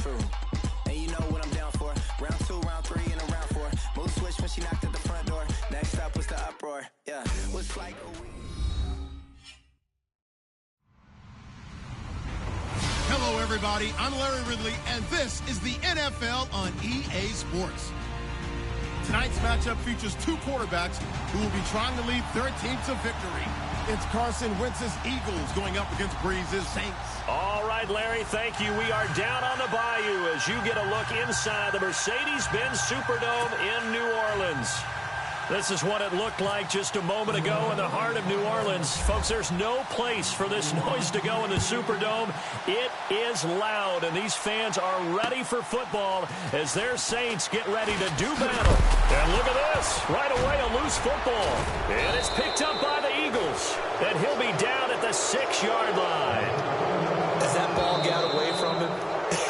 True. And you know what I'm down for. Round 2, round 3, and a round 4. Mood switch when she knocked at the front door. Next up was the uproar. Yeah, was like a week. Hello, everybody. I'm Larry Ridley, and this is the NFL on EA Sports. Tonight's matchup features two quarterbacks who will be trying to lead their team to victory. It's Carson Wentz's Eagles going up against Breeze's Saints. All right, Larry, thank you. We are down on the bayou as you get a look inside the Mercedes-Benz Superdome in New Orleans. This is what it looked like just a moment ago in the heart of New Orleans. Folks, there's no place for this noise to go in the Superdome. It is loud, and these fans are ready for football as their Saints get ready to do battle. And look at this. Right away, a loose football. And it's picked up by the Eagles. And he'll be down at the 6-yard line. As that ball got away from him,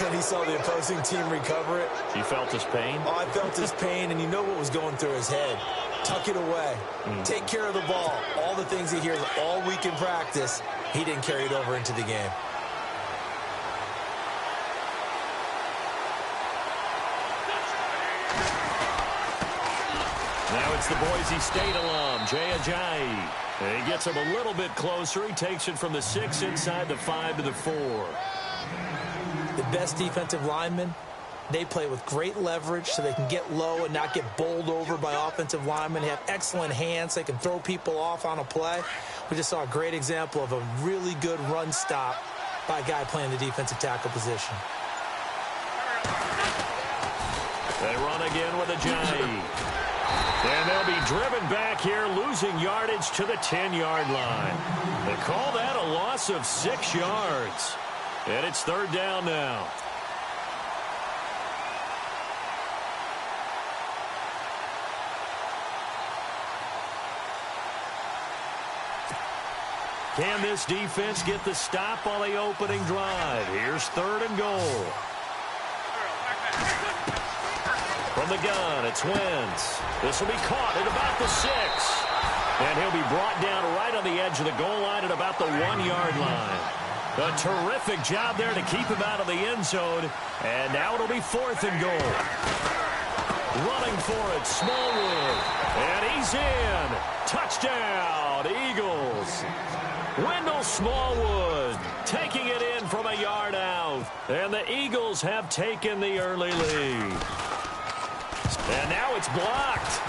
and he saw the opposing team recover it. You felt his pain? Oh, I felt his pain, and you know what was going through his head. Tuck it away. Take care of the ball. All the things he hears all week in practice, he didn't carry it over into the game. Now it's the Boise State alum, Jay Ajayi. He gets him a little bit closer. He takes it from the 6 inside the 5 to the 4. The best defensive linemen, they play with great leverage so they can get low and not get bowled over by offensive linemen. They have excellent hands. They can throw people off on a play. We just saw a great example of a really good run stop by a guy playing the defensive tackle position. They run again with Ajayi. And they'll be driven back here, losing yardage to the 10-yard line. They call that a loss of 6 yards. And it's 3rd down now. Can this defense get the stop on the opening drive? Here's 3rd and goal. From the gun, it's Wentz. This will be caught at about the 6. And he'll be brought down right on the edge of the goal line at about the 1-yard line. A terrific job there to keep him out of the end zone. And now it'll be 4th and goal. Running for it, Smallwood. And he's in. Touchdown, Eagles. Wendell Smallwood taking it in from a yard out. And the Eagles have taken the early lead. And now it's blocked.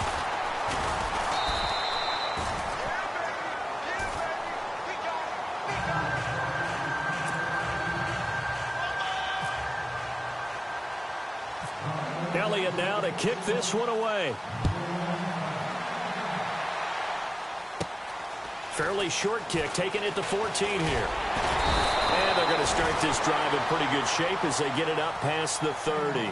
Elliott now to kick this one away. Fairly short kick, taking it to 14 here. And they're going to start this drive in pretty good shape as they get it up past the 30.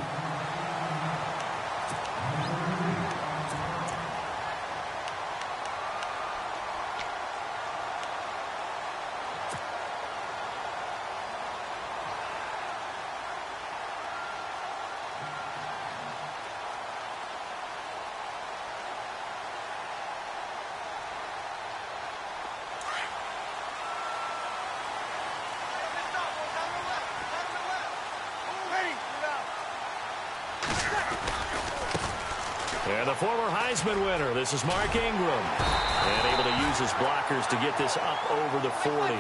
And the former Heisman winner, this is Mark Ingram. And able to use his blockers to get this up over the 40.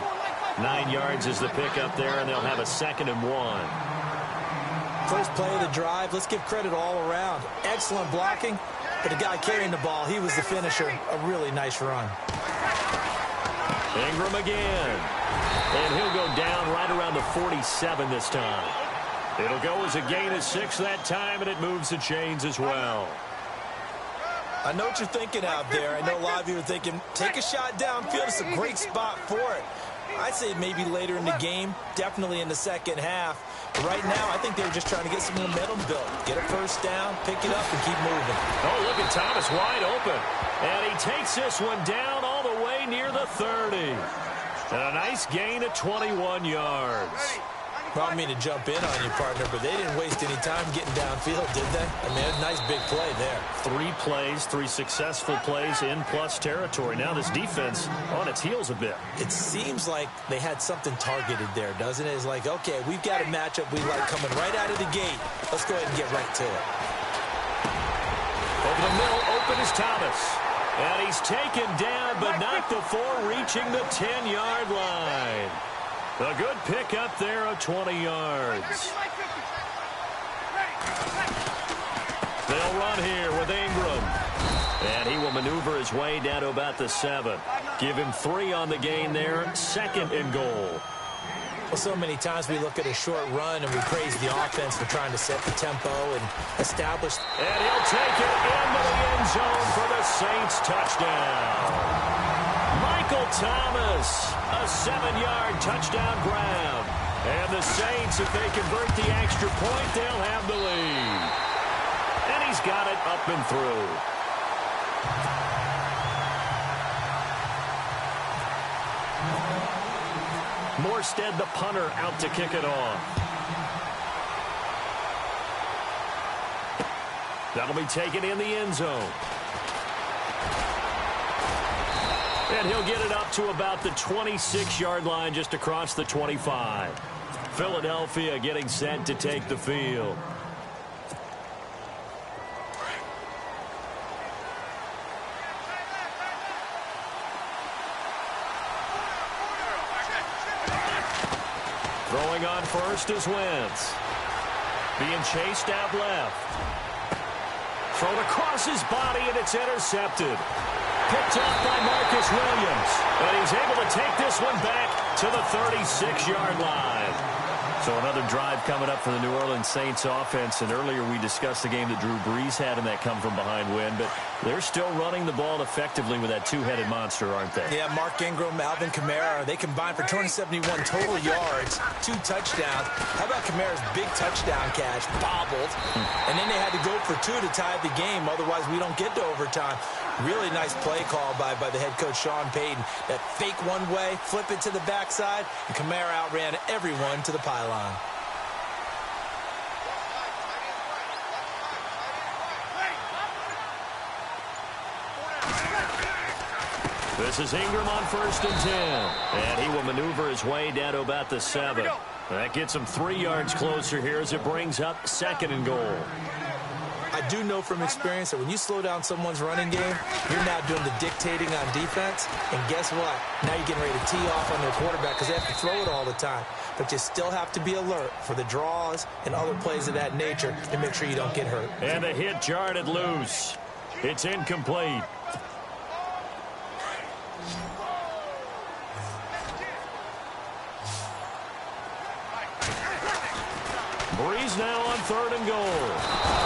9 yards is the pickup there, and they'll have a 2nd and 1. First play of the drive, let's give credit all around. Excellent blocking, but the guy carrying the ball, he was the finisher. A really nice run. Ingram again. And he'll go down right around the 47 this time. It'll go as a gain of 6 that time, and it moves the chains as well. I know what you're thinking out there. I know a lot of you are thinking, take a shot downfield. It's a great spot for it. I'd say maybe later in the game, definitely in the second half. But right now, I think they were just trying to get some momentum built. Get a first down, pick it up, and keep moving. Oh, look at Thomas wide open. And he takes this one down all the way near the 30. And a nice gain of 21 yards. Well, I don't mean to jump in on you, partner, but they didn't waste any time getting downfield, did they? I mean, a nice big play there. 3 plays, 3 successful plays in plus territory. Now this defense on its heels a bit. It seems like they had something targeted there, doesn't it? It's like, okay, we've got a matchup we like coming right out of the gate. Let's go ahead and get right to it. Over the middle, open is Thomas. And he's taken down, but not before reaching the 10-yard line. A good pickup there of 20 yards. They'll run here with Ingram. And he will maneuver his way down to about the 7. Give him 3 on the gain there. 2nd and goal. Well, so many times we look at a short run and we praise the offense for trying to set the tempo and establish. And he'll take it into the end zone for the Saints touchdown. Michael Thomas, a 7-yard touchdown grab. And the Saints, if they convert the extra point, they'll have the lead. And he's got it up and through. Morstead, the punter, out to kick it off. That'll be taken in the end zone. And he'll get it up to about the 26-yard line, just across the 25. Philadelphia getting set to take the field. Throwing on first is Wentz. Being chased out left. Thrown across his body, and it's intercepted. Picked up by Marcus Williams. And he's able to take this one back to the 36-yard line. So another drive coming up for the New Orleans Saints offense. And earlier we discussed the game that Drew Brees had in that come-from-behind win. But they're still running the ball effectively with that two-headed monster, aren't they? Yeah, Mark Ingram, Alvin Kamara, they combined for 271 total yards, 2 touchdowns. How about Kamara's big touchdown catch, bobbled, and then they had to go for 2 to tie the game. Otherwise, we don't get to overtime. Really nice play call by the head coach, Sean Payton. That fake one way, flip it to the backside, and Kamara outran everyone to the pylon. This is Ingram on 1st and 10. And he will maneuver his way down to about the 7. That gets him 3 yards closer here as it brings up 2nd and goal. I do know from experience that when you slow down someone's running game, you're now doing the dictating on defense. And guess what? Now you're getting ready to tee off on their quarterback because they have to throw it all the time. But you still have to be alert for the draws and other plays of that nature to make sure you don't get hurt. And the hit jarred loose. It's incomplete. Brees now on 3rd and goal.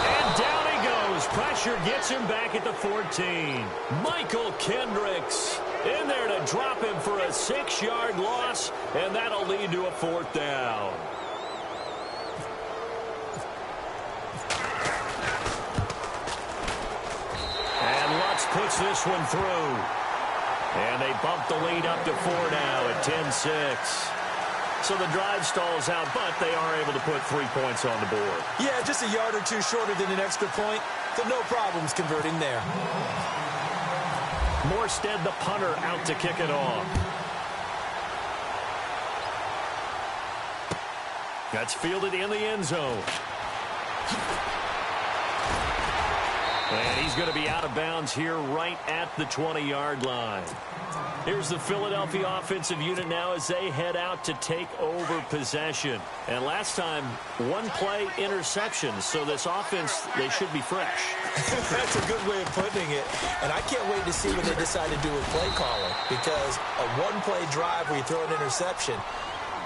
And down he goes. Pressure gets him back at the 14. Michael Kendricks in there to drop him for a 6-yard loss, and that'll lead to a 4th down. And Lutz puts this one through. And they bump the lead up to 4 now at 10-6. So the drive stalls out, but they are able to put 3 points on the board. Yeah, just a yard or 2 shorter than an extra point, so no problems converting there. Morstead, the punter, out to kick it off. That's fielded in the end zone. And he's going to be out of bounds here right at the 20-yard line. Here's the Philadelphia offensive unit now as they head out to take over possession. And last time, 1 play interception. So this offense, they should be fresh. That's a good way of putting it. And I can't wait to see what they decide to do with play calling. Because a 1-play drive where you throw an interception,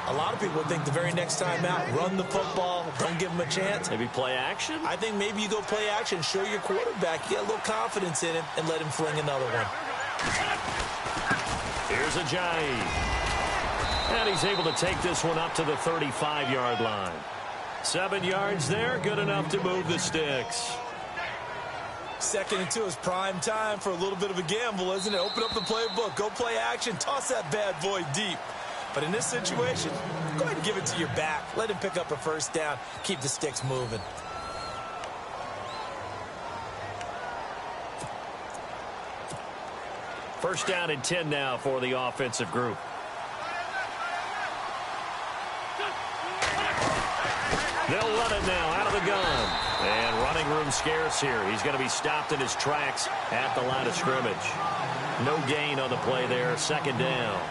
a lot of people think the very next time out, run the football, don't give them a chance. Maybe play action? I think maybe you go play action, show your quarterback, get a little confidence in him, and let him fling another one. Here's Ajayi. And he's able to take this one up to the 35-yard line. 7 yards there, good enough to move the sticks. 2nd and 2 is prime time for a little bit of a gamble, isn't it? Open up the playbook, go play action, toss that bad boy deep. But in this situation, go ahead and give it to your back. Let him pick up a first down. Keep the sticks moving. First down and 10 now for the offensive group. They'll run it now out of the gun. And running room scarce here. He's going to be stopped in his tracks at the line of scrimmage. No gain on the play there. Second down.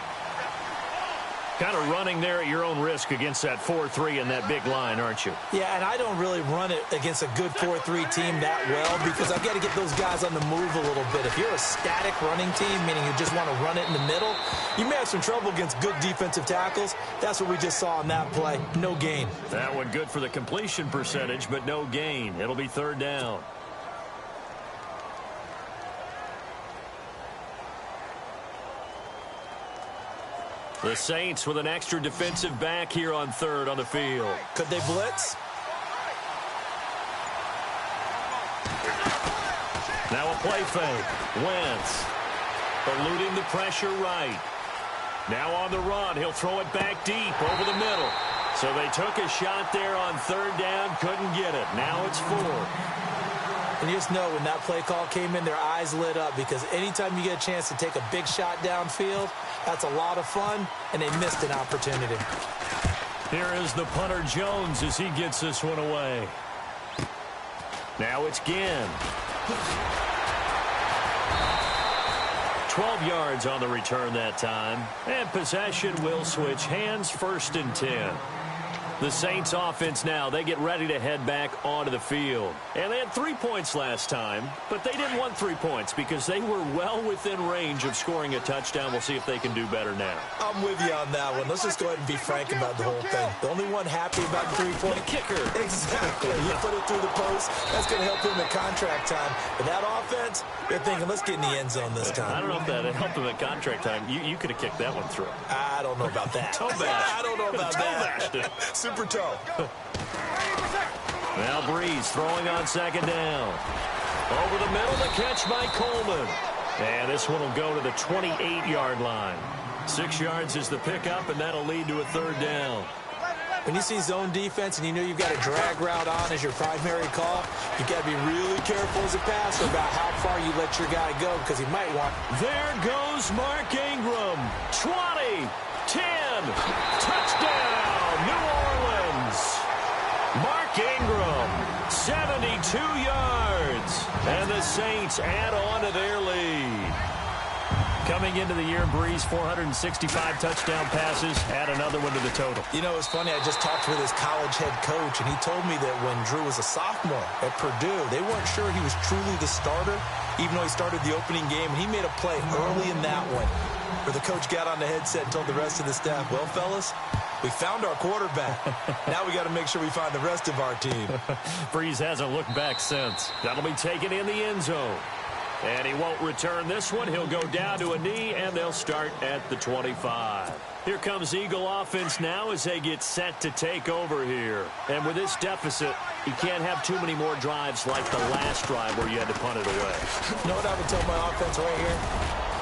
Kind of running there at your own risk against that 4-3 and that big line, aren't you? Yeah, and I don't really run it against a good 4-3 team that well because I've got to get those guys on the move a little bit. If you're a static running team, meaning you just want to run it in the middle, you may have some trouble against good defensive tackles. That's what we just saw on that play. No gain. That one good for the completion percentage, but no gain. It'll be third down. The Saints with an extra defensive back here on third on the field. Could they blitz? Now a play fake. Wentz eluding the pressure right. Now on the run. He'll throw it back deep over the middle. So they took a shot there on third down. Couldn't get it. Now it's fourth. And you just know when that play call came in, their eyes lit up because anytime you get a chance to take a big shot downfield, that's a lot of fun, and they missed an opportunity. Here is the punter Jones as he gets this one away. Now it's Ginn. 12 yards on the return that time. And possession will switch hands, first and 10. The Saints offense now, they get ready to head back onto the field. And they had 3 points last time, but they didn't want 3 points because they were well within range of scoring a touchdown. We'll see if they can do better now. I'm with you on that one. Let's just go ahead and be frank about the whole thing. The only one happy about the 3-point kicker. Exactly. You put it through the post. That's going to help him at contract time. But that offense, they're thinking, let's get in the end zone this time. I don't know if that helped him at contract time. You could have kicked that one through. I don't know about that. Toe bash. I don't know about that. Super toe. Now Breeze throwing on second down. Over the middle, the catch by Coleman. And this one will go to the 28-yard line. 6 yards is the pickup, and that'll lead to a third down. When you see zone defense and you know you've got a drag route on as your primary call, you've got to be really careful as a passer about how far you let your guy go because he might want. There goes Mark Ingram. 20, 10, touchdown, New Orleans. Mark Ingram, 72 yards. And the Saints add on to their lead. Coming into the year, Breeze, 465 touchdown passes. Add another one to the total. You know, it's funny. I just talked with his college head coach, and he told me that when Drew was a sophomore at Purdue, they weren't sure he was truly the starter, even though he started the opening game, and he made a play early in that one where the coach got on the headset and told the rest of the staff, well, fellas, we found our quarterback. Now we got to make sure we find the rest of our team. Breeze hasn't looked back since. That'll be taken in the end zone. And he won't return this one. He'll go down to a knee, and they'll start at the 25. Here comes Eagle offense now as they get set to take over here. And with this deficit, you can't have too many more drives like the last drive where you had to punt it away. You know what I would tell my offense right here?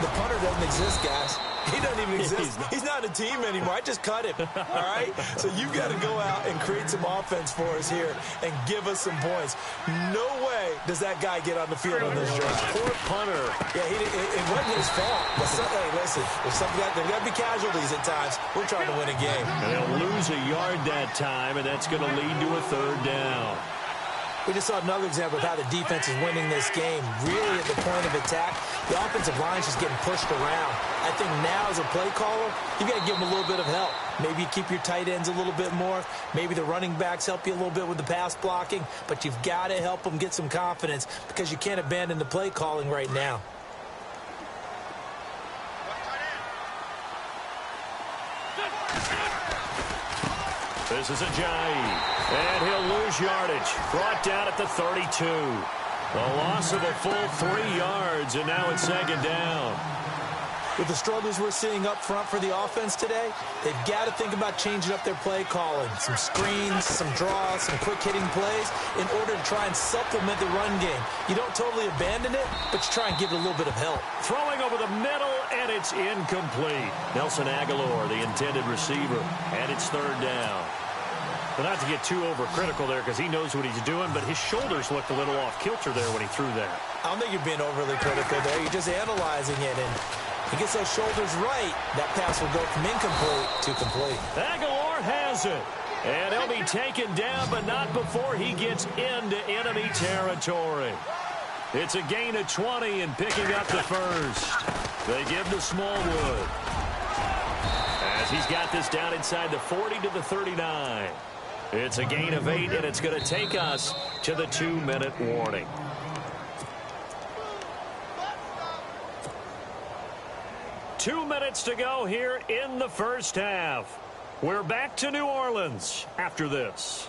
The punter doesn't exist, guys. He doesn't even exist. He's not a team anymore. I just cut him. All right? So you've got to go out and create some offense for us here and give us some points. No way does that guy get on the field on this drive. Poor punter. Yeah, it wasn't his fault. But hey, listen, if there's got to be casualties at times. We're trying to win a game. And they'll lose a yard that time, and that's going to lead to a third down. We just saw another example of how the defense is winning this game. Really at the point of attack, the offensive line's just getting pushed around. I think now as a play caller, you got to give them a little bit of help. Maybe you keep your tight ends a little bit more. Maybe the running backs help you a little bit with the pass blocking. But you've got to help them get some confidence because you can't abandon the play calling right now. This is Ajayi. And he'll lose yardage. Brought down at the 32. A loss of a full 3 yards, and now it's second down. With the struggles we're seeing up front for the offense today, they've got to think about changing up their play calling. Some screens, some draws, some quick-hitting plays in order to try and supplement the run game. You don't totally abandon it, but you try and give it a little bit of help. Throwing over the middle, and it's incomplete. Nelson Aguilar, the intended receiver, and it's third down. But not to get too overcritical there because he knows what he's doing, but his shoulders looked a little off-kilter there when he threw that. I don't think you're being overly critical there. You're just analyzing it, and he gets those shoulders right. That pass will go from incomplete to complete. Aguilar has it. And he'll be taken down, but not before he gets into enemy territory. It's a gain of 20 and picking up the first. They give to Smallwood. As he's got this down inside the 40 to the 39. It's a gain of 8, and it's going to take us to the 2-minute warning. Two minutes to go here in the first half. We're back to New Orleans after this.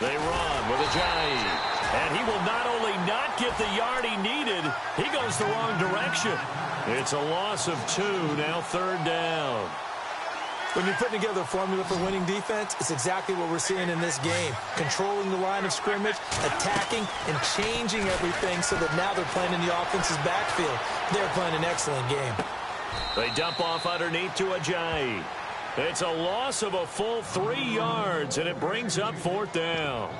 They run with Ajayi. And he will not only not get the yard he needed, he goes the wrong direction. It's a loss of 2, now third down. When you're putting together a formula for winning defense, it's exactly what we're seeing in this game. Controlling the line of scrimmage, attacking, and changing everything so that now they're playing in the offense's backfield. They're playing an excellent game. They dump off underneath to Ajayi. It's a loss of a full 3 yards, and it brings up fourth down.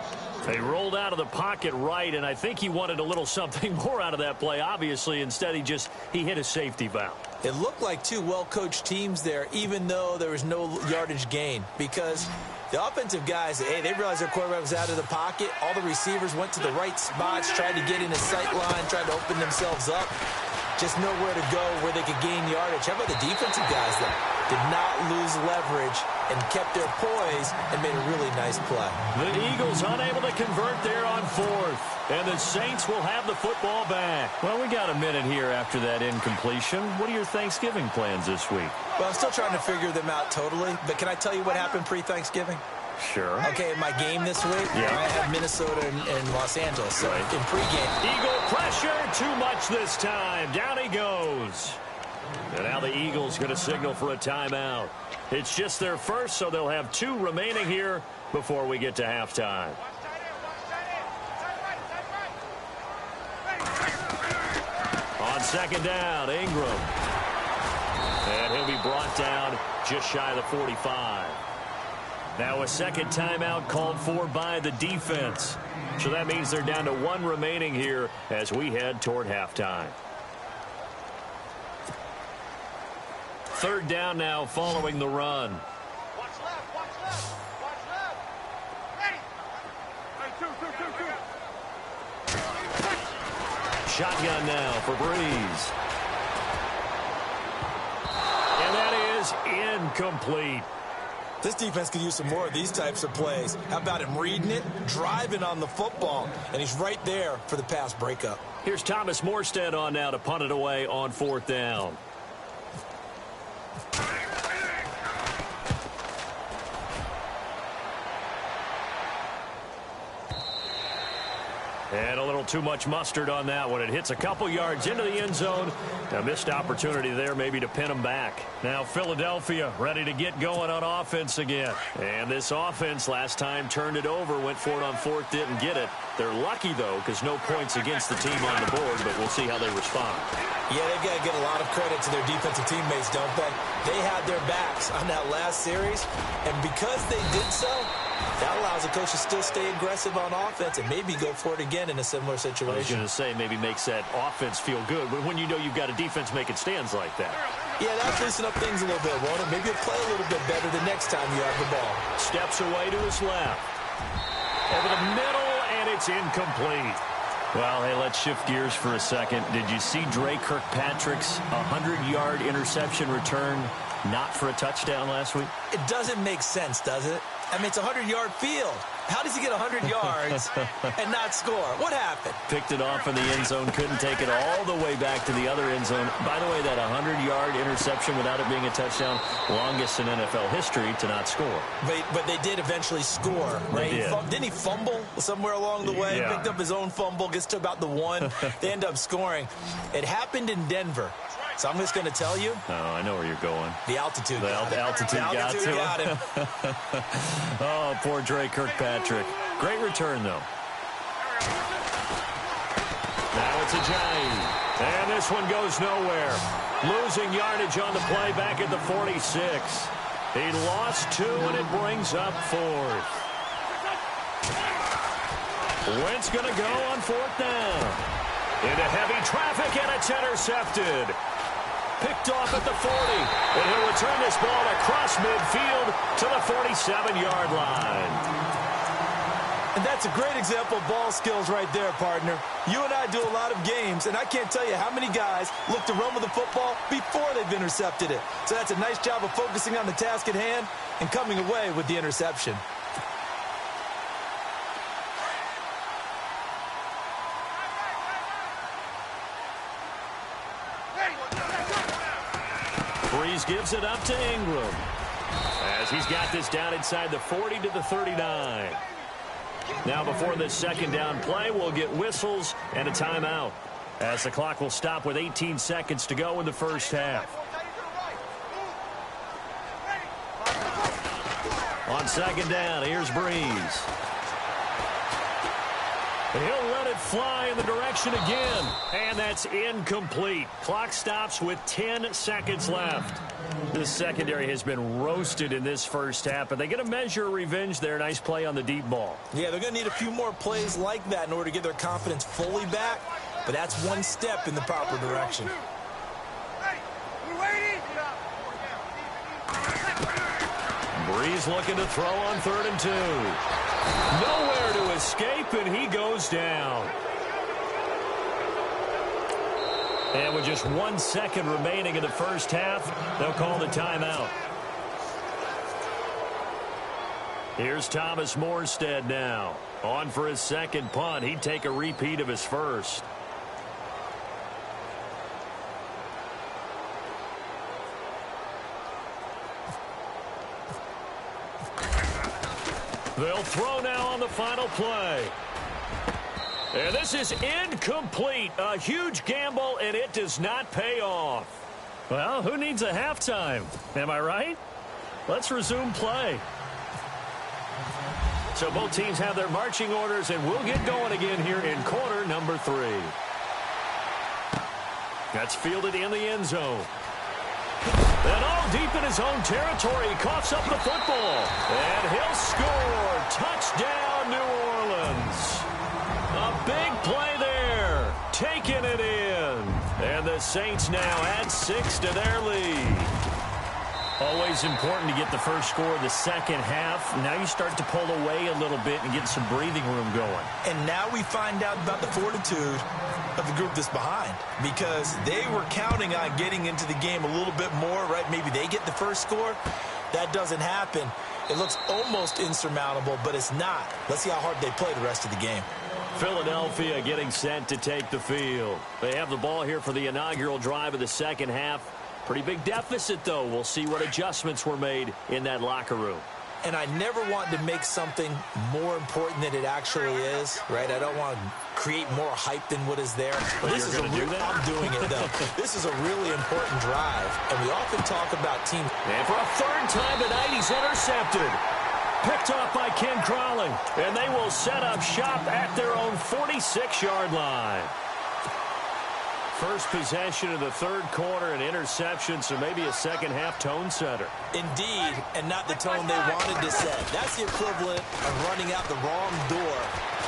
They rolled out of the pocket right, and I think he wanted a little something more out of that play, obviously. Instead, he hit a safety valve. It looked like two well-coached teams there, even though there was no yardage gain, because the offensive guys, hey, they realized their quarterback was out of the pocket. All the receivers went to the right spots, tried to get in his sight line, tried to open themselves up. Just nowhere to go where they could gain yardage. How about the defensive guys, though? Did not lose leverage and kept their poise and made a really nice play. The Eagles unable to convert there on fourth. And the Saints will have the football back. Well, we got a minute here after that incompletion. What are your Thanksgiving plans this week? Well, I'm still trying to figure them out totally. But can I tell you what happened pre-Thanksgiving? Sure. Okay, my game this week, I have Minnesota and Los Angeles. So in pregame. Eagle pressure, too much this time. Down he goes. And now the Eagles going to signal for a timeout. It's just their first, so they'll have 2 remaining here before we get to halftime. On second down, Ingram. And he'll be brought down just shy of the 45. Now a second timeout called for by the defense. So that means they're down to 1 remaining here as we head toward halftime. Third down now following the run. Watch left, watch left, watch left. Hey! Shotgun now for Breeze. And that is incomplete. This defense could use some more of these types of plays. How about him reading it, driving on the football, and he's right there for the pass breakup. Here's Thomas Morstead on now to punt it away on fourth down. And a little too much mustard on that one. It hits a couple yards into the end zone. A missed opportunity there maybe to pin them back. Now Philadelphia ready to get going on offense again. And this offense last time turned it over, went for it on fourth, didn't get it. They're lucky, though, because no points against the team on the board, but we'll see how they respond. Yeah, they've got to get a lot of credit to their defensive teammates, don't they? They had their backs on that last series, and because they did so, that allows the coach to still stay aggressive on offense and maybe go for it again in a similar situation. I was going to say maybe makes that offense feel good, but when you know you've got a defense making stands like that. Yeah, that'll loosen up things a little bit, won't it? Maybe you'll play a little bit better the next time you have the ball. Steps away to his left. Over the middle, and it's incomplete. Well, hey, let's shift gears for a second. Did you see Dre Kirkpatrick's 100-yard interception return not for a touchdown last week? It doesn't make sense, does it? I mean, it's a 100-yard field. How does he get 100 yards and not score? What happened? Picked it off in the end zone, couldn't take it all the way back to the other end zone. By the way, that 100-yard interception without it being a touchdown, longest in NFL history to not score. But they did eventually score, right? Didn't he fumble somewhere along the way? Yeah. Picked up his own fumble, gets to about the 1. They end up scoring. It happened in Denver. So I'm just going to tell you. Oh, I know where you're going. The altitude. The altitude got him. Oh, poor Dre Kirkpatrick. Great return, though. Now it's Ajayi. And this one goes nowhere. Losing yardage on the play back at the 46. He lost 2, and it brings up 4th. Wentz going to go on 4th down. Into heavy traffic, and it's intercepted. Picked off at the 40, and he'll return this ball across midfield to the 47-yard line. And that's a great example of ball skills right there, partner. You and I do a lot of games, and I can't tell you how many guys look to run with the football before they've intercepted it. So that's a nice job of focusing on the task at hand and coming away with the interception. Breeze gives it up to Ingram as he's got this down inside the 40 to the 39. Now before this second down play, we'll get whistles and a timeout as the clock will stop with 18 seconds to go in the first half. On second down, here's Breeze. He'll let it fly in the direction again. And that's incomplete. Clock stops with 10 seconds left. This secondary has been roasted in this first half, but they get a measure of revenge there. Nice play on the deep ball. Yeah, they're going to need a few more plays like that in order to get their confidence fully back. But that's one step in the proper direction. Breeze looking to throw on 3rd and 2. Nowhere to escape, and he goes down. And with just 1 second remaining in the first half, they'll call the timeout. Here's Thomas Morstead now. On for his second punt. He'd take a repeat of his first. They'll throw now on the final play. And this is incomplete. A huge gamble, and it does not pay off. Well, who needs a halftime? Am I right? Let's resume play. So both teams have their marching orders, and we'll get going again here in quarter number 3. That's fielded in the end zone. And all deep in his own territory, he coughs up the football. And he'll score. Touchdown, New Orleans. A big play there. Taking it in. And the Saints now add 6 to their lead. Always important to get the first score of the second half. Now you start to pull away a little bit and get some breathing room going. And now we find out about the fortitude of the group that's behind, because they were counting on getting into the game a little bit more, right? Maybe they get the first score. That doesn't happen. It looks almost insurmountable, but it's not. Let's see how hard they play the rest of the game. Philadelphia getting set to take the field. They have the ball here for the inaugural drive of the second half. Pretty big deficit, though. We'll see what adjustments were made in that locker room. And I never want to make something more important than it actually is, right? I don't want to create more hype than what is there. But this is I'm doing it, though. This is a really important drive, and we often talk about teams. And for a third time tonight, he's intercepted. Picked off by Ken Crawley, and they will set up shop at their own 46-yard line. First possession of the third quarter, an interception, so maybe a second-half tone setter. Indeed, and not the tone they wanted to set. That's the equivalent of running out the wrong door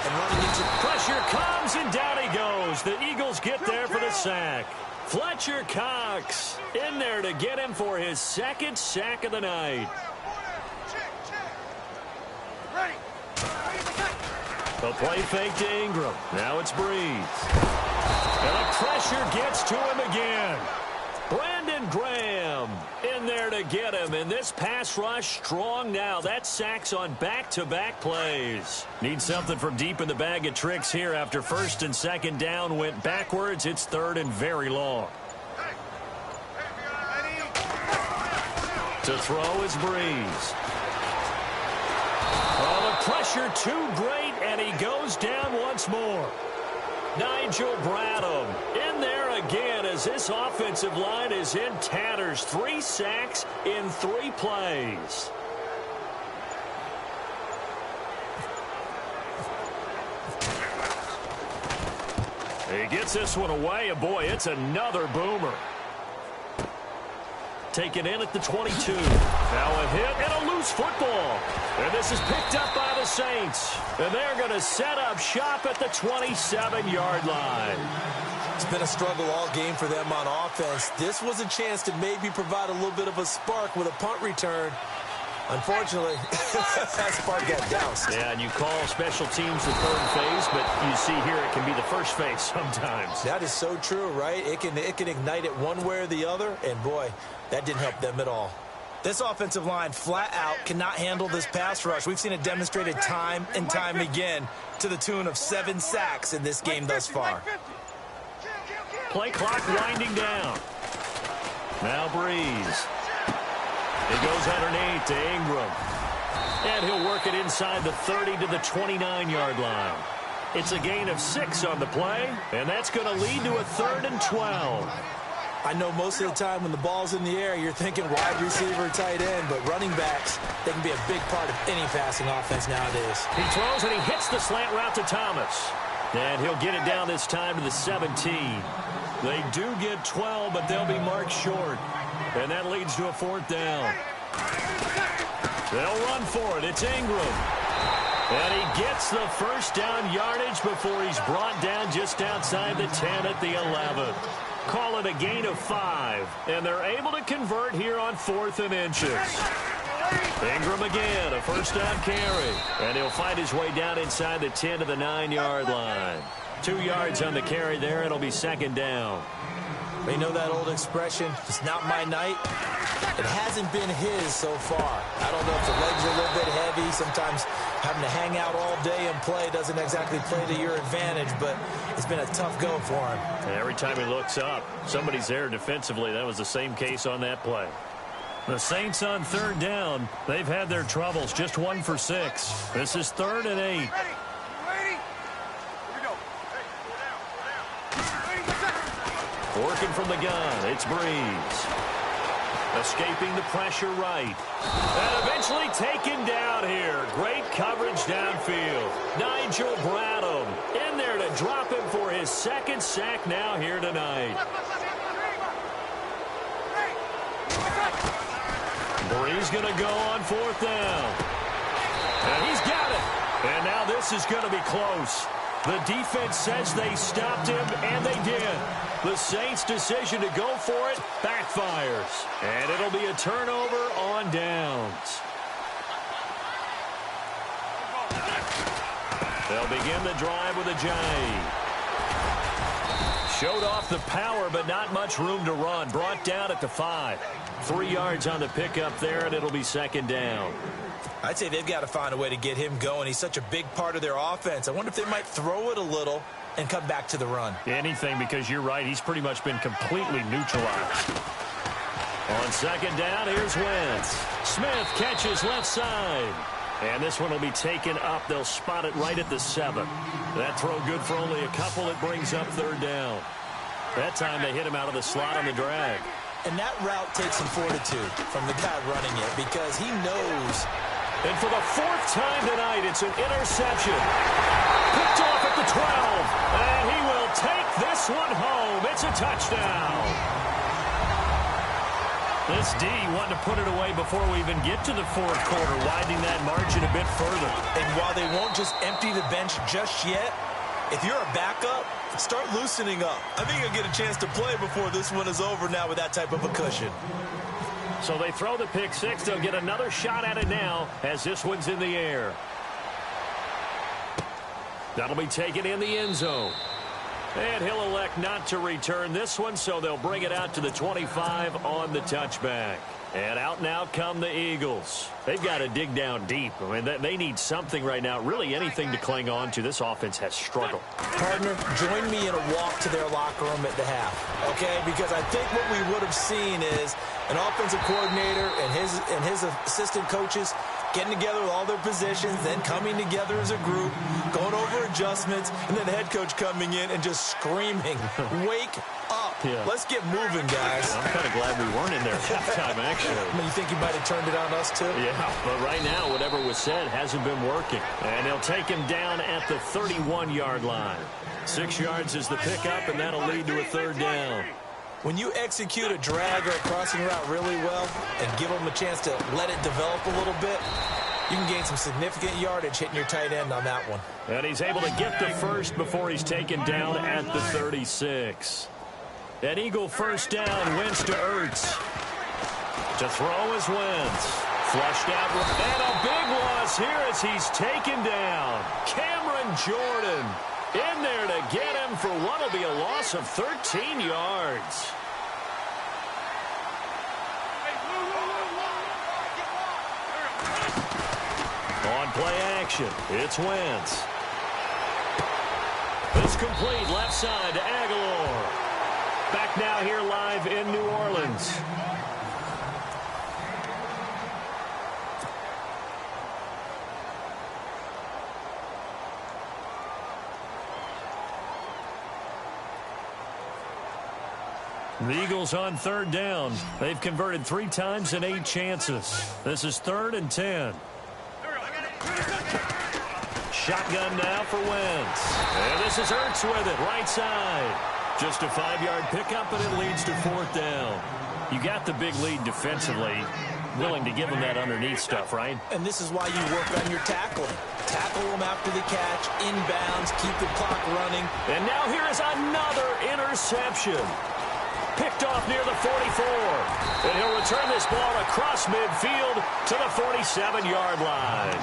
and running into... Pressure comes, and down he goes. The Eagles get there for the sack. Fletcher Cox in there to get him for his second sack of the night. The play fake to Ingram. Now it's Breeze. And the pressure gets to him again. Brandon Graham in there to get him. And this pass rush strong now. That's sacks on back-to-back plays. Need something from deep in the bag of tricks here after first and second down went backwards. It's third and very long. To throw is Breeze. Oh, the pressure too great, and he goes down once more. Nigel Bradham in there again as this offensive line is in tatters. 3 sacks in 3 plays. He gets this one away, and boy, it's another boomer. Taken in at the 22. Now a hit and a loose football. And this is picked up by the Saints. And they're going to set up shop at the 27-yard line. It's been a struggle all game for them on offense. This was a chance to maybe provide a little bit of a spark with a punt return. Unfortunately, that spark got doused. Yeah, and you call special teams the third phase, but you see here it can be the first phase sometimes. That is so true, right? It can ignite it one way or the other, and boy, that didn't help them at all. This offensive line flat out cannot handle this pass rush. We've seen it demonstrated time and time again to the tune of 7 sacks in this game thus far. Play clock winding down. Now Breeze. He goes underneath to Ingram. And he'll work it inside the 30 to the 29-yard line. It's a gain of 6 on the play, and that's going to lead to a 3rd and 12. I know most of the time when the ball's in the air, you're thinking wide receiver, tight end, but running backs, they can be a big part of any passing offense nowadays. He throws and he hits the slant route to Thomas. And he'll get it down this time to the 17. They do get 12, but they'll be marked short. And that leads to a 4th down. They'll run for it. It's Ingram. And he gets the first down yardage before he's brought down just outside the 10 at the 11. Call it a gain of 5. And they're able to convert here on 4th and inches. Ingram again, a first down carry. And he'll find his way down inside the 10 to the 9-yard line. 2 yards on the carry there. It'll be 2nd down. You know that old expression, it's not my night? It hasn't been his so far. I don't know if the legs are a little bit heavy. Sometimes having to hang out all day and play doesn't exactly play to your advantage, but it's been a tough go for him. Every time he looks up, somebody's there defensively. That was the same case on that play. The Saints on 3rd down. They've had their troubles, just 1 for 6. This is 3rd and 8. Working from the gun, it's Breeze. Escaping the pressure right. And eventually taken down here. Great coverage downfield. Nigel Bradham in there to drop him for his 2nd sack now here tonight. Breeze going to go on 4th down. And he's got it. And now this is going to be close. The defense says they stopped him, and they did. The Saints' decision to go for it backfires. And it'll be a turnover on downs. They'll begin the drive with a J. Showed off the power, but not much room to run. Brought down at the 5. 3 yards on the pickup there, and it'll be 2nd down. I'd say they've got to find a way to get him going. He's such a big part of their offense. I wonder if they might throw it a little and come back to the run. Anything, because you're right. He's pretty much been completely neutralized. On 2nd down, here's Wentz. Smith catches left side. And this one will be taken up. They'll spot it right at the 7. That throw good for only a couple. It brings up 3rd down. That time they hit him out of the slot on the drag. And that route takes some fortitude from the guy running it because he knows. And for the 4th time tonight, it's an interception. Picked off at the 12. And he will take this one home. It's a touchdown. This D wanting to put it away before we even get to the 4th quarter, widening that margin a bit further. And while they won't just empty the bench just yet, if you're a backup, start loosening up. I think you'll get a chance to play before this one is over now with that type of a cushion. So they throw the pick 6. They'll get another shot at it now as this one's in the air. That'll be taken in the end zone. And he'll elect not to return this one, so they'll bring it out to the 25 on the touchback. And out now come the Eagles. They've got to dig down deep. I mean, they need something right now, really anything to cling on to. This offense has struggled. Partner, join me in a walk to their locker room at the half, okay? Because I think what we would have seen is an offensive coordinator and his assistant coaches getting together with all their positions, then coming together as a group, going over adjustments, and then the head coach coming in and just screaming, wake up. Yeah. Let's get moving, guys. I'm kind of glad we weren't in there at halftime, actually. I mean, you think you might have turned it on us, too? Yeah, but right now, whatever was said hasn't been working. And they'll take him down at the 31-yard line. 6 yards is the pickup, and that'll lead to a third down. When you execute a drag or a crossing route really well and give them a chance to let it develop a little bit, you can gain some significant yardage hitting your tight end on that one. And he's able to get the first before he's taken down at the 36. An Eagle first down, Wentz to Ertz. To throw is Wentz. Flushed out, and a big loss here as he's taken down. Cameron Jordan in there to get him for what will be a loss of 13 yards. On play action, it's Wentz. It's complete left side to Aguilar. Back now here live in New Orleans. The Eagles on third down. They've converted 3 times in 8 chances. This is 3rd and 10. Shotgun now for Wentz. And this is Ertz with it, right side. Just a 5-yard pickup, and it leads to 4th down. You got the big lead defensively. Willing to give them that underneath stuff, right? And this is why you work on your tackling. Tackle them after the catch, inbounds, keep the clock running. And now here is another interception. Picked off near the 44. And he'll return this ball across midfield to the 47-yard line.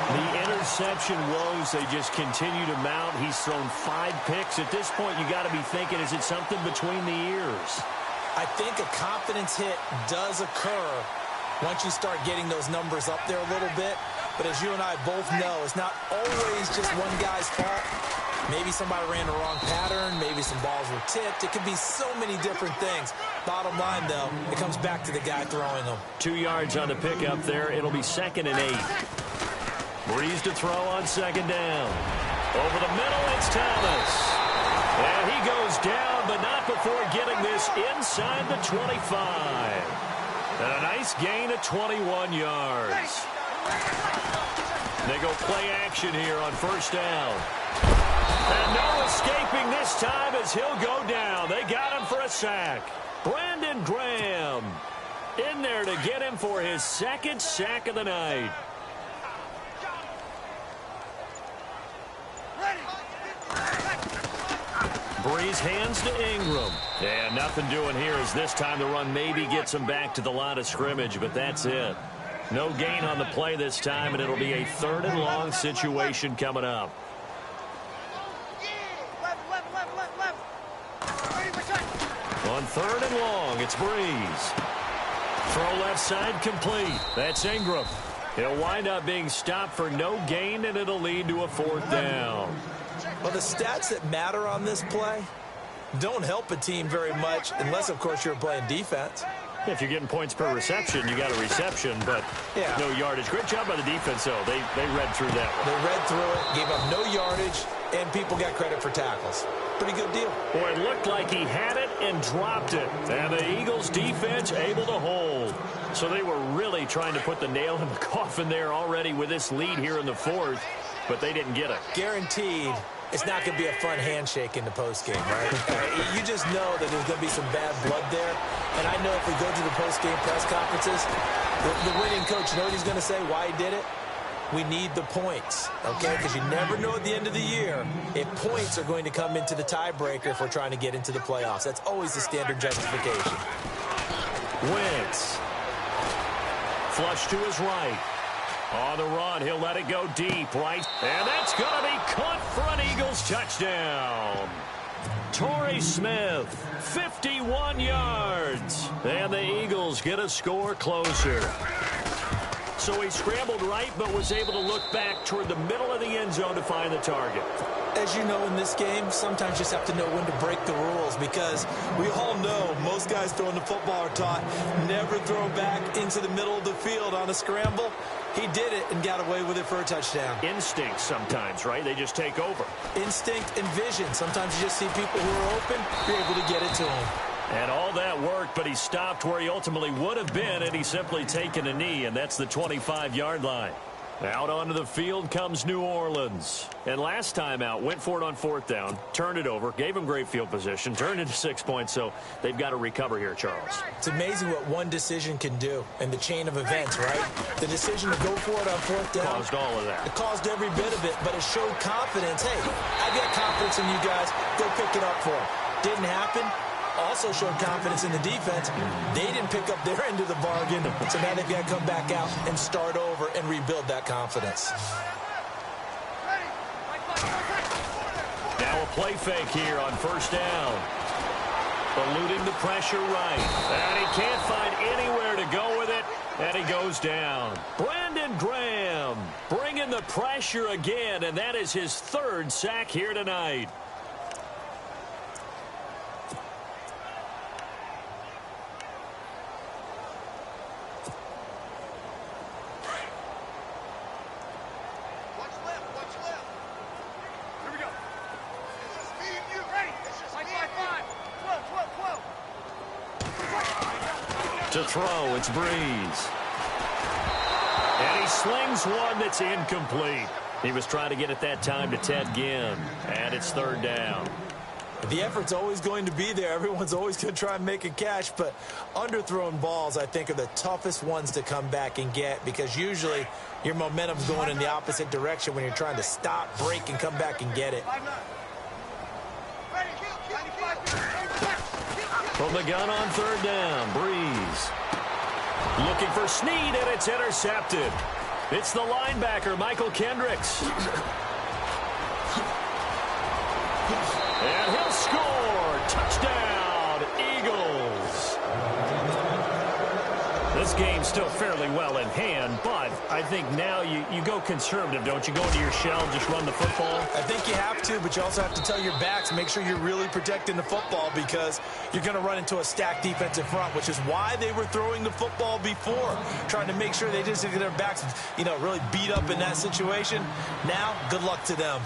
The interception woes, they just continue to mount. He's thrown 5 picks. At this point, you got to be thinking, is it something between the ears? I think a confidence hit does occur once you start getting those numbers up there a little bit. But as you and I both know, it's not always just one guy's fault. Maybe somebody ran the wrong pattern. Maybe some balls were tipped. It could be so many different things. Bottom line, though, it comes back to the guy throwing them. 2 yards on the pickup there. It'll be 2nd and 8. Breeze to throw on 2nd down. Over the middle, it's Thomas. And he goes down, but not before getting this inside the 25. And a nice gain of 21 yards. They go play action here on 1st down. And no escaping this time as he'll go down. They got him for a sack. Brandon Graham in there to get him for his 2nd sack of the night. Breeze hands to Ingram. And nothing doing here as this time the run maybe gets him back to the line of scrimmage, but that's it. No gain on the play this time, and it'll be a 3rd and long situation coming up. On 3rd and long, it's Breeze. Throw left side complete. That's Ingram. He'll wind up being stopped for no gain, and it'll lead to a 4th down. Well, the stats that matter on this play don't help a team very much unless, of course, you're playing defense. If you're getting points per reception, you got a reception, but no yardage. Great job by the defense, though. They read through that one. They read through it, gave up no yardage, and people got credit for tackles. Pretty good deal. Boy, it looked like he had it and dropped it. And the Eagles' defense able to hold. So they were really trying to put the nail in the coffin there already with this lead here in the 4th, but they didn't get it. Guaranteed. It's not going to be a fun handshake in the postgame, right? You just know that there's going to be some bad blood there. And I know if we go to the postgame press conferences, the winning coach, you know what he's going to say, why he did it? We need the points, okay? Because you never know at the end of the year if points are going to come into the tiebreaker if we're trying to get into the playoffs. That's always the standard justification. Wentz. Flush to his right. On the run, he'll let it go deep, right? And that's going to be caught for an Eagles touchdown. Torrey Smith, 51 yards. And the Eagles get a score closer. So he scrambled right, but was able to look back toward the middle of the end zone to find the target. As you know, in this game, sometimes you just have to know when to break the rules, because we all know most guys throwing the football are taught never throw back into the middle of the field on a scramble. He did it and got away with it for a touchdown. Instinct sometimes, right? They just take over. Instinct and vision. Sometimes you just see people who are open, you're able to get it to them. And all that worked, but he stopped where he ultimately would have been, and he's simply taken a knee, and that's the 25-yard line. Out onto the field comes New Orleans. And last time out, went for it on fourth down, turned it over, gave him great field position, turned into 6 points, so they've got to recover here, Charles. It's amazing what one decision can do in the chain of events, right? The decision to go for it on fourth down. Caused all of that. It caused every bit of it, but it showed confidence. Hey, I've got confidence in you guys. Go pick it up for him. Didn't happen. Also showed confidence in the defense. They didn't pick up their end of the bargain, so now they've got to come back out and start over and rebuild that confidence. Now a play fake here on first down. Eluding the pressure right. And he can't find anywhere to go with it, and he goes down. Brandon Graham bringing the pressure again, and that is his third sack here tonight. To throw, it's Breeze. And he slings one that's incomplete. He was trying to get it that time to Ted Ginn. And it's third down. The effort's always going to be there. Everyone's always going to try and make a catch, but underthrown balls, I think, are the toughest ones to come back and get, because usually your momentum's going in the opposite direction when you're trying to stop, break, and come back and get it. From the gun on third down, Breeze. Looking for Snead, and it's intercepted. It's the linebacker, Michael Kendricks. And he'll score. Touchdown, Eagles. This game's still fairly well in hand, but I think now you go conservative, don't you? Go into your shell, just run the football? I think you have to, but you also have to tell your backs, make sure you're really protecting the football, because you're going to run into a stacked defensive front, which is why they were throwing the football before, trying to make sure they just get their backs, really beat up in that situation. Now, good luck to them.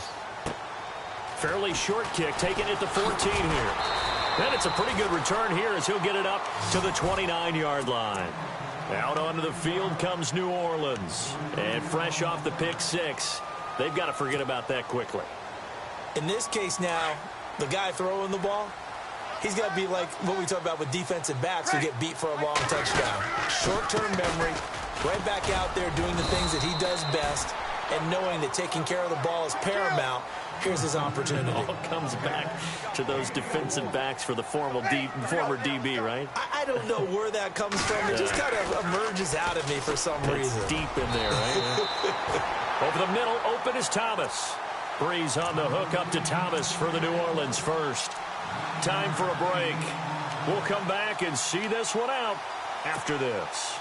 Fairly short kick, taking it to 14 here. And it's a pretty good return here as he'll get it up to the 29-yard line. Out onto the field comes New Orleans. And fresh off the pick six, they've got to forget about that quickly. In this case now, the guy throwing the ball, he's got to be like what we talk about with defensive backs who get beat for a long touchdown. Short-term memory, right back out there doing the things that he does best, and knowing that taking care of the ball is paramount. Here's his opportunity. It all comes back to those defensive backs for the former DB, right? I don't know where that comes from. It just kind of emerges out of me for some reason. It's deep in there, right? Over the middle, open is Thomas. Breeze on the hook up to Thomas for the New Orleans first. Time for a break. We'll come back and see this one out after this.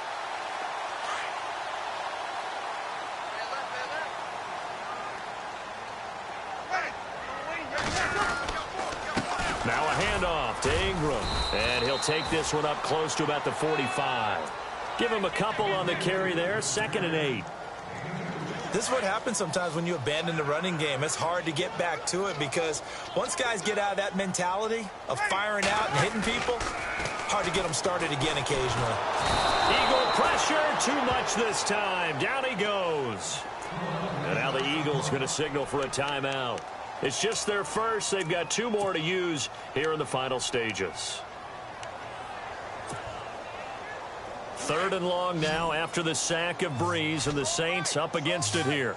Now a handoff to Ingram, and he'll take this one up close to about the 45. Give him a couple on the carry there, 2nd and 8. This is what happens sometimes when you abandon the running game. It's hard to get back to it, because once guys get out of that mentality of firing out and hitting people, hard to get them started again occasionally. Eagle pressure, too much this time. Down he goes. And now the Eagles going to signal for a timeout. It's just their first. They've got 2 more to use here in the final stages. 3rd and long now after the sack of Breeze, and the Saints up against it here.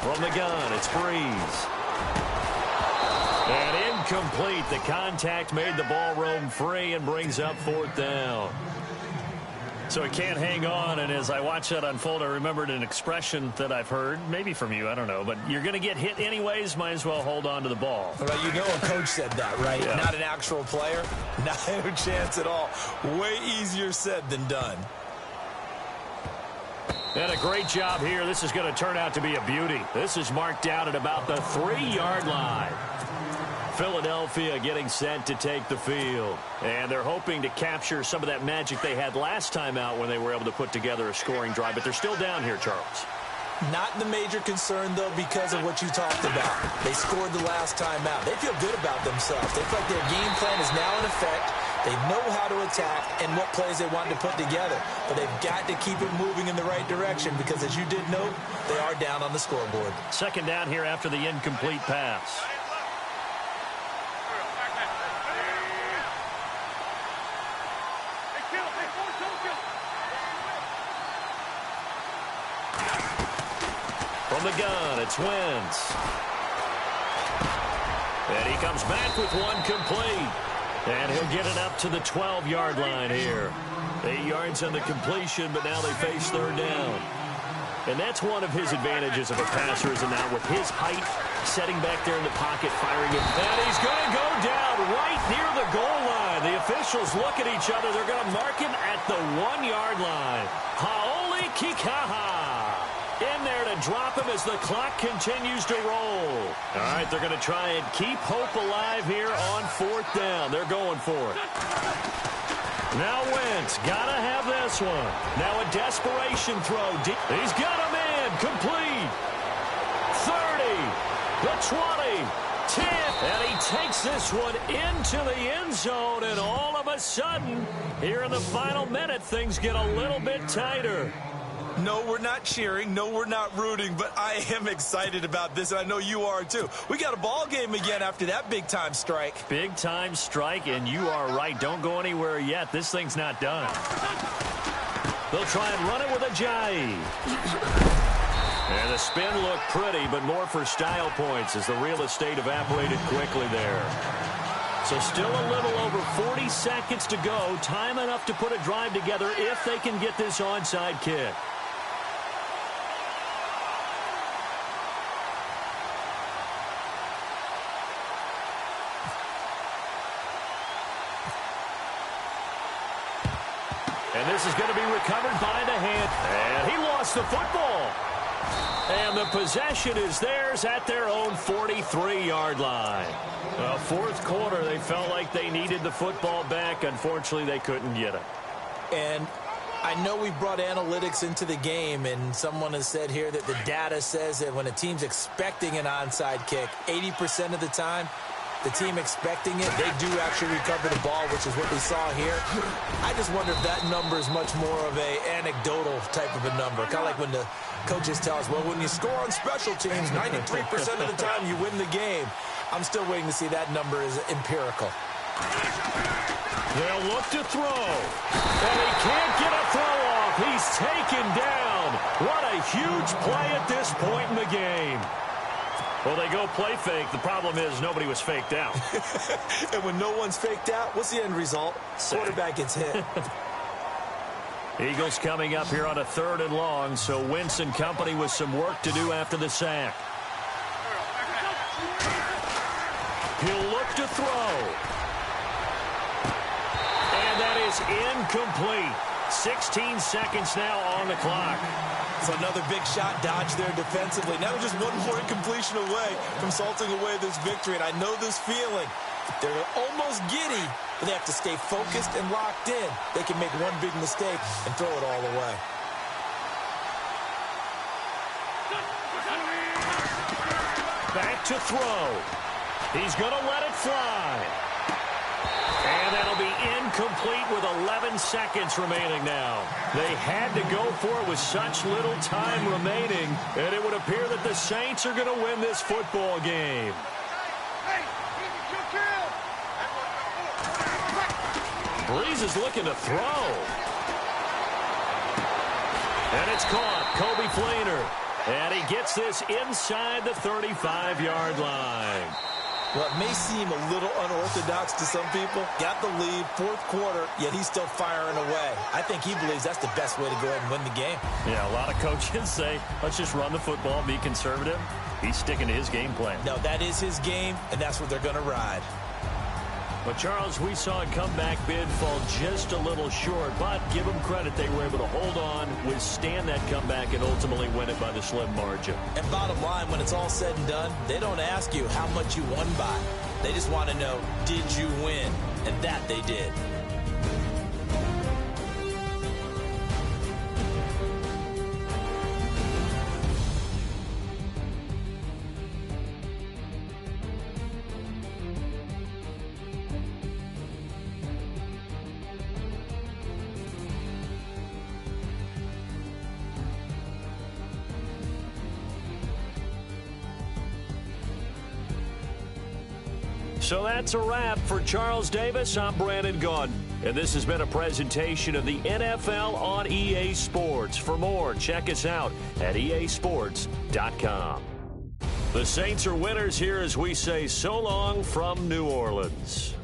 From the gun, it's Breeze. And incomplete. The contact made the ball roam free and brings up 4th down. So he can't hang on, and as I watch that unfold, I remembered an expression that I've heard, maybe from you, I don't know, but you're going to get hit anyways, might as well hold on to the ball. Well, you know a coach said that, right? Yeah. Not an actual player. Not a chance at all. Way easier said than done. And a great job here. This is going to turn out to be a beauty. This is marked down at about the 3-yard line. Philadelphia getting set to take the field. And they're hoping to capture some of that magic they had last time out when they were able to put together a scoring drive. But they're still down here, Charles. Not the major concern, though, because of what you talked about. They scored the last time out. They feel good about themselves. They feel like their game plan is now in effect. They know how to attack and what plays they want to put together. But they've got to keep it moving in the right direction because, as you did note, they are down on the scoreboard. Second down here after the incomplete pass. From the gun, it's Wentz. And he comes back with one complete. And he'll get it up to the 12-yard line here. 8 yards on the completion, but now they face third down. And that's one of his advantages of a passer, is now with his height, setting back there in the pocket, firing it. And he's going to go down right near the goal line. The officials look at each other. They're going to mark him at the 1-yard line. Haoli Kikaha in there to drop him as the clock continues to roll. All right, they're going to try and keep hope alive here on fourth down. They're going for it. Now Wentz, got to have this one. Now a desperation throw. He's got him in. Complete. 30. The 20. 10. And he takes this one into the end zone. And all of a sudden, here in the final minute, things get a little bit tighter. No, we're not cheering. No, we're not rooting. But I am excited about this, and I know you are too. We got a ball game again after that big-time strike. Big-time strike, and you are right. Don't go anywhere yet. This thing's not done. They'll try and run it with a jive. And the spin looked pretty, but more for style points as the real estate evaporated quickly there. So still a little over 40 seconds to go. Time enough to put a drive together if they can get this onside kick. And this is going to be recovered by the hand. And he lost the football. And the possession is theirs at their own 43-yard line. Fourth quarter, they felt like they needed the football back. Unfortunately, they couldn't get it. And I know we brought analytics into the game, and someone has said here that the data says that when a team's expecting an onside kick, 80% of the time, the team expecting it, they do actually recover the ball, which is what we saw here. I just wonder if that number is much more of a anecdotal type of a number. Kind of like when the coaches tell us, well, when you score on special teams, 93% of the time you win the game. I'm still waiting to see that number is empirical. They'll look to throw. And he can't get a throw off. He's taken down. What a huge play at this point in the game. Well, they go play fake. The problem is nobody was faked out. And when no one's faked out, what's the end result? Quarterback gets hit. Eagles coming up here on a 3rd and long, so Wentz and company with some work to do after the sack. He'll look to throw. And that is incomplete. 16 seconds now on the clock. So another big shot dodged there defensively. Now just one more incompletion away from salting away this victory. And I know this feeling. They're almost giddy, but they have to stay focused and locked in. They can make one big mistake and throw it all away. Back to throw. He's going to let it fly. And that'll be incomplete with 11 seconds remaining now. They had to go for it with such little time remaining, and it would appear that the Saints are going to win this football game. Breeze is looking to throw. And it's caught. Kobe Fleener. And he gets this inside the 35-yard line. Well, it may seem a little unorthodox to some people. Got the lead, fourth quarter, yet he's still firing away. I think he believes that's the best way to go ahead and win the game. Yeah, a lot of coaches say, let's just run the football, be conservative. He's sticking to his game plan. No, that is his game, and that's what they're going to ride. But, Charles, we saw a comeback bid fall just a little short, but give them credit. They were able to hold on, withstand that comeback, and ultimately win it by the slim margin. And bottom line, when it's all said and done, they don't ask you how much you won by. They just want to know, did you win? And that they did. So that's a wrap for Charles Davis. I'm Brandon Gaudin, and this has been a presentation of the NFL on EA Sports. For more, check us out at easports.com. The Saints are winners here as we say so long from New Orleans.